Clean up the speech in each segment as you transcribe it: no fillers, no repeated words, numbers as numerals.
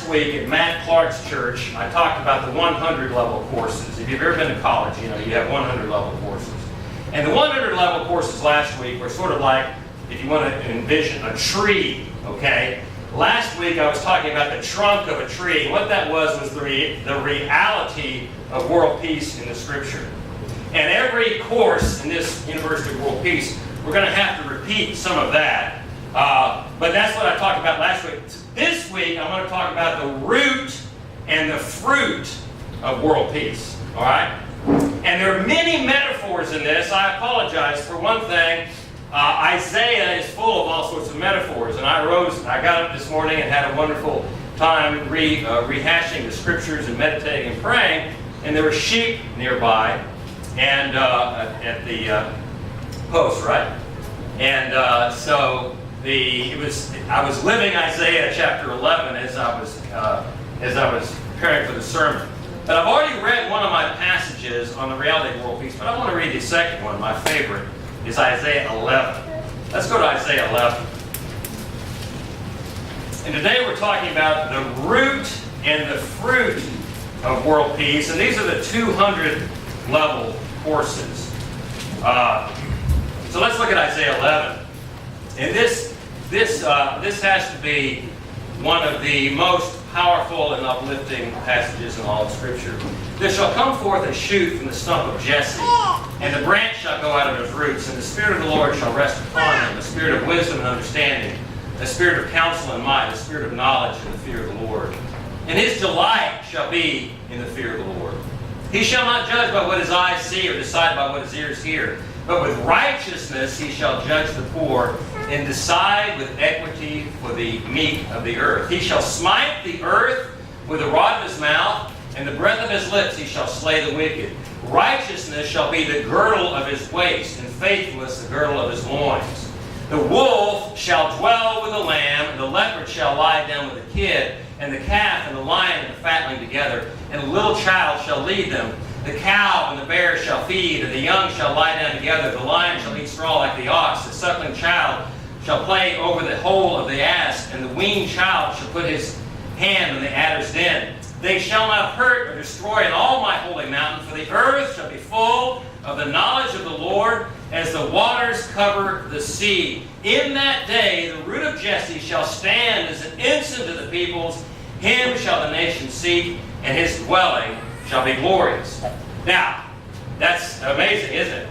last week at Matt Clark's church, I talked about the 100 level courses. If you've ever been to college, you know you have 100 level courses. And the 100 level courses last week were sort of like, if you want to envision a tree, okay? Last week I was talking about the trunk of a tree. What that was the reality of world peace in the Scripture. And every course in this University of World Peace, we're going to have to repeat some of that. But that's what I talked about last week. This week, I'm going to talk about the root and the fruit of world peace. All right? And there are many metaphors in this. I apologize. For one thing, Isaiah is full of all sorts of metaphors. And I got up this morning and had a wonderful time rehashing the Scriptures and meditating and praying. And there were sheep nearby and at the post, right? And I was living Isaiah chapter 11 as I was preparing for the sermon. But I've already read one of my passages on the reality of world peace, but I want to read the second one. My favorite is Isaiah 11. Let's go to Isaiah 11. And today we're talking about the root and the fruit of world peace, and these are the 200 level courses. So let's look at Isaiah 11. And this has to be one of the most powerful and uplifting passages in all of Scripture. There shall come forth a shoot from the stump of Jesse, and the branch shall go out of his roots, and the Spirit of the Lord shall rest upon him, the Spirit of wisdom and understanding, the Spirit of counsel and might, the Spirit of knowledge and the fear of the Lord. And his delight shall be in the fear of the Lord. He shall not judge by what his eyes see or decide by what his ears hear, but with righteousness he shall judge the poor and decide with equity for the meek of the earth. He shall smite the earth with the rod of his mouth, and the breath of his lips he shall slay the wicked. Righteousness shall be the girdle of his waist, and faithfulness the girdle of his loins. The wolf shall dwell with the lamb, and the leopard shall lie down with the kid, and the calf and the lion and the fatling together, and a little child shall lead them. The cow and the bear shall feed, and the young shall lie down together. The lion shall eat straw like the ox. The suckling child shall play over the hole of the ass, and the weaned child shall put his hand in the adder's den. They shall not hurt or destroy in all my holy mountain, for the earth shall be full of the knowledge of the Lord, as the waters cover the sea. In that day the root of Jesse shall stand as an ensign to the peoples. Him shall the nations seek, and his dwelling shall be glorious. Now, that's amazing, isn't it?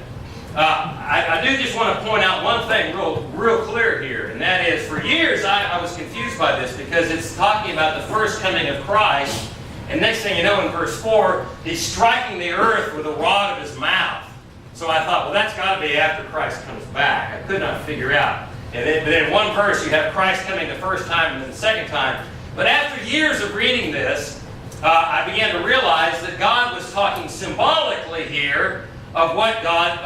I do just want to point out one thing real clear here, and that is, for years I was confused by this because it's talking about the first coming of Christ, and next thing you know, in verse 4, he's striking the earth with the rod of his mouth. So I thought, well, that's got to be after Christ comes back. I could not figure out. And then in one verse, you have Christ coming the first time and then the second time. But after years of reading this, I began to realize that God was talking symbolically here of what God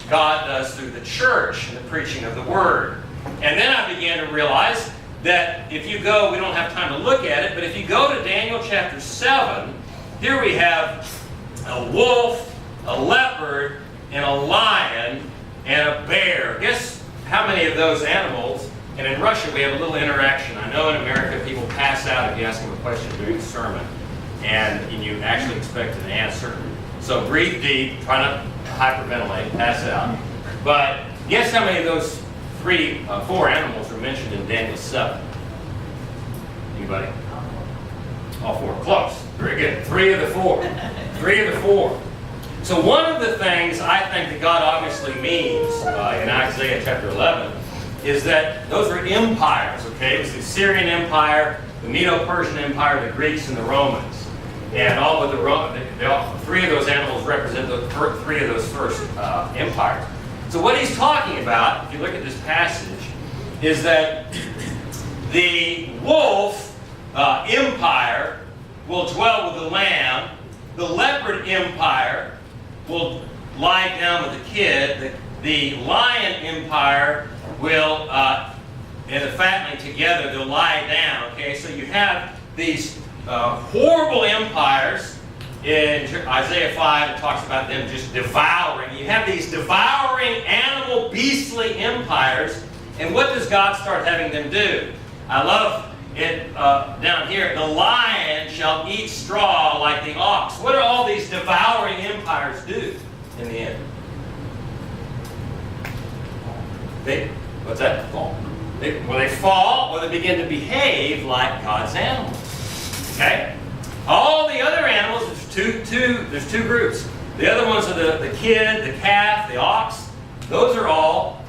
does through the church and the preaching of the Word. And then I began to realize that if you go, we don't have time to look at it, but if you go to Daniel chapter 7, here we have a wolf, a leopard, and a lion, and a bear. Guess how many of those animals? And in Russia, we have a little interaction. I know in America, people pass out if you ask them a question during the sermon, and you actually expect an answer. So breathe deep, try not to hyperventilate, pass out. But guess how many of those four animals are mentioned in Daniel 7? Anybody? All four. Close. Very good. 3 of the 4. 3 of the 4. So one of the things I think that God obviously means in Isaiah chapter 11 is that those are empires, okay? It was the Assyrian Empire, the Medo-Persian Empire, the Greeks, and the Romans. And all of the 3 of those animals represent the 3 of those first empires. So what he's talking about, if you look at this passage, is that the wolf empire will dwell with the lamb, the leopard empire will lie down with the kid, the lion empire will, and the fatling together, they'll lie down. Okay, so you have these horrible empires. In Isaiah 5, it talks about them just devouring. You have these devouring animal, beastly empires. And what does God start having them do? I love down here, the lion shall eat straw like the ox. What do all these devouring empires do in the end? What's that? Fall. They fall, or they begin to behave like God's animals. Okay? All the other animals, there's two groups. The other ones are the kid, the calf, the ox. Those are all,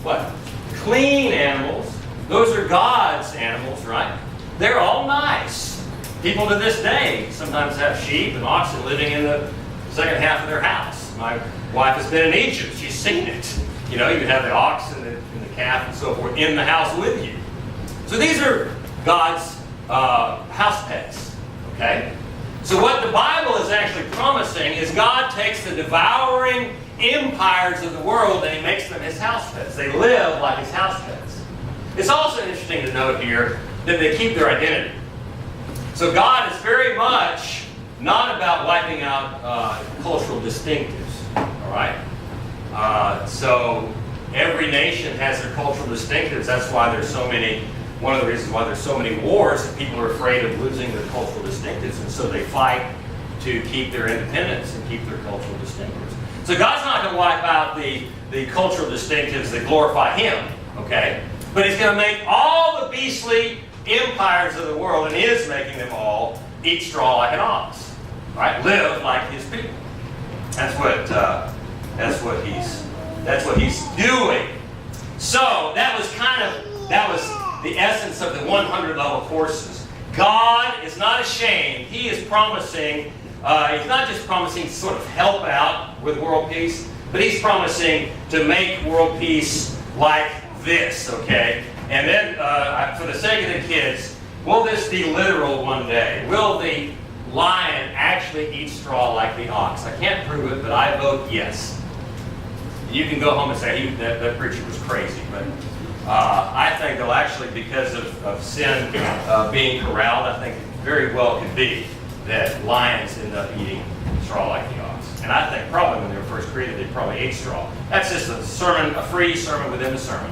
what? Clean animals. Those are God's animals, right? They're all nice. People to this day sometimes have sheep and oxen living in the second half of their house. My wife has been in Egypt. She's seen it. You know, you can have the ox and the calf and so forth in the house with you. So these are God's house pets. Okay? So what the Bible is actually promising is God takes the devouring empires of the world and He makes them His house pets. They live like His house pets. It's also interesting to note here that they keep their identity. So God is very much not about wiping out cultural distinctives. All right? So every nation has their cultural distinctives. That's why there's so many, one of the reasons why there's so many wars, that people are afraid of losing their cultural distinctives, and so they fight to keep their independence and keep their cultural distinctives. So God's not going to wipe out the cultural distinctives that glorify Him, okay? But He's going to make all the beastly empires of the world, and is making them all, eat straw like an ox, right? Live like His people. That's what He's doing. So that was the essence of the 100 level courses. God is not ashamed. He is promising. He's not just promising to sort of help out with world peace, but He's promising to make world peace like this. Okay. And then, for the sake of the kids, will this be literal one day? Will the lion actually eat straw like the ox? I can't prove it, but I vote yes. You can go home and say that preacher was crazy, but I think they'll actually, because of sin being corralled, I think it very well could be that lions end up eating straw like the ox. And I think probably when they were first created, they probably ate straw. That's just a sermon, a free sermon within a sermon.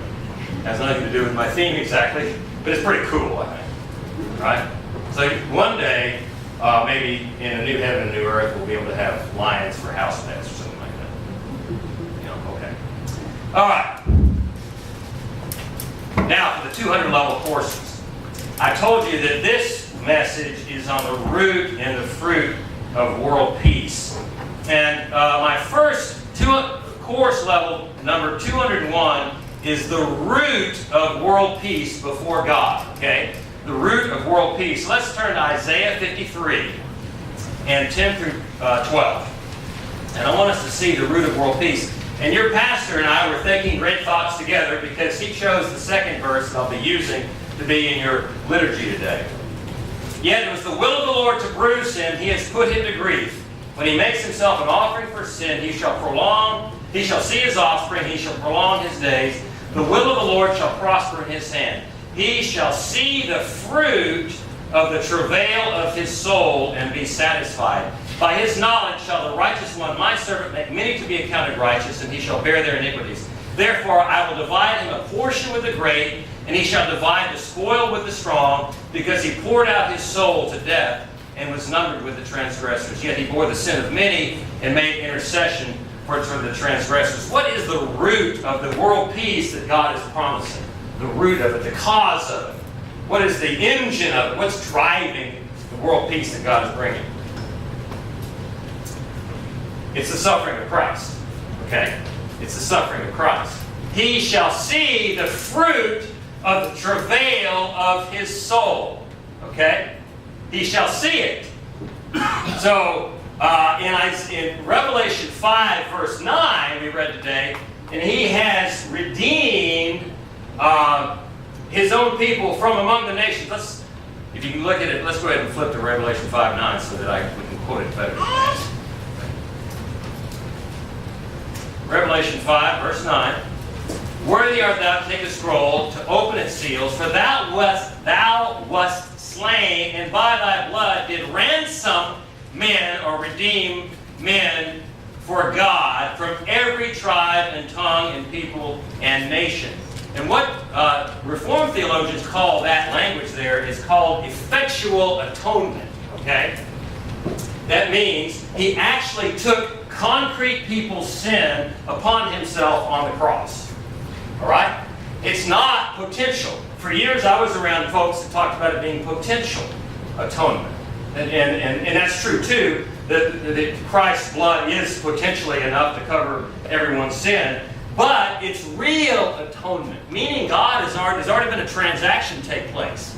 It has nothing to do with my theme exactly, but it's pretty cool, I think. Right? So one day, maybe in a new heaven and new earth, we'll be able to have lions for house pets or something like that. You know, okay. All right. Now for the 200 level courses. I told you that this message is on the root and the fruit of world peace. And my first course level, number 201, is the root of world peace before God. Okay? The root of world peace. Let's turn to Isaiah 53 and 10 through 12. And I want us to see the root of world peace. And your pastor and I were thinking great thoughts together because he chose the second verse that I'll be using to be in your liturgy today. Yet it was the will of the Lord to bruise him. He has put him to grief. When he makes himself an offering for sin, he shall see his offspring, he shall prolong his days. The will of the Lord shall prosper in his hand. He shall see the fruit of the travail of his soul and be satisfied. By his knowledge shall the righteous one, my servant, make many to be accounted righteous, and he shall bear their iniquities. Therefore I will divide him a portion with the great, and he shall divide the spoil with the strong, because he poured out his soul to death and was numbered with the transgressors. Yet he bore the sin of many and made intercession for the transgressors. What is the root of the world peace that God is promising? The root of it, the cause of it. What is the engine of it? What's driving the world peace that God is bringing? It's the suffering of Christ. Okay? It's the suffering of Christ. He shall see the fruit of the travail of his soul. Okay? He shall see it. So, in Revelation 5, verse 9, we read today, and he has redeemed his own people from among the nations. If you can look at it, let's go ahead and flip to Revelation 5:9 so that we can quote it better. Revelation 5, verse 9. Worthy art thou to take a scroll, to open its seals, for thou wast slain, and by thy blood did ransom men, or redeem men for God, from every tribe and tongue and people and nation. And what Reformed theologians call that language there is called effectual atonement, okay? That means he actually took concrete people's sin upon himself on the cross. All right? It's not potential. For years I was around folks that talked about it being potential atonement. And that's true too, that Christ's blood is potentially enough to cover everyone's sin. But it's real atonement, meaning God has already been a transaction take place.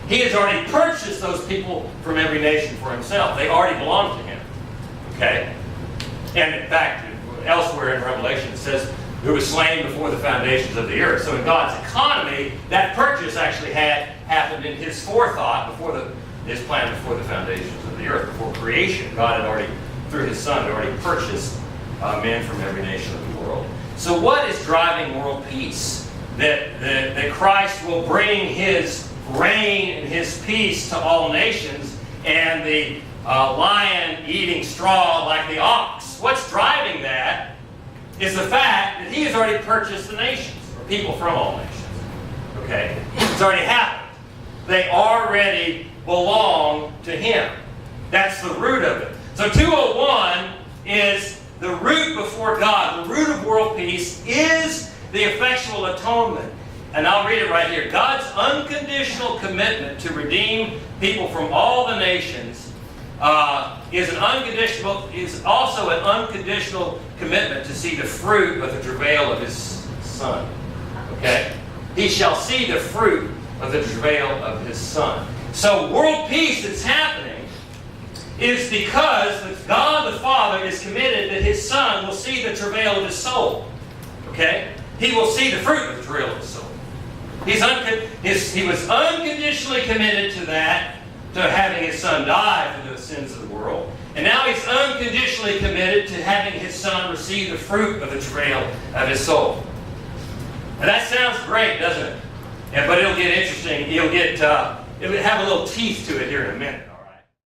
He has already purchased those people from every nation for himself. They already belong to him. Okay? And in fact, elsewhere in Revelation it says, who was slain before the foundations of the earth. So in God's economy, that purchase actually had happened in his forethought, his plan before the foundations of the earth, before creation. God had already, through his Son, had already purchased men from every nation of the world. So what is driving world peace? That Christ will bring his reign and his peace to all nations, and the lion eating straw like the ox. What's driving that is the fact that he has already purchased the nations, or people from all nations. Okay? It's already happened. They already belong to him. That's the root of it. So 201 is the root before God. The root of world peace is the effectual atonement. And I'll read it right here. God's unconditional commitment to redeem people from all the nations is also an unconditional commitment to see the fruit of the travail of his Son. Okay? He shall see the fruit of the travail of his Son. So world peace that's happening is because God the Father is committed that his Son will see the travail of his soul. Okay? He will see the fruit of the travail of his soul. He was unconditionally committed to that, to having his Son die for the sins of the world. And now he's unconditionally committed to having his Son receive the fruit of the travail of his soul. And that sounds great, doesn't it? Yeah, but it'll get interesting. It'll have a little teeth to it here in a minute.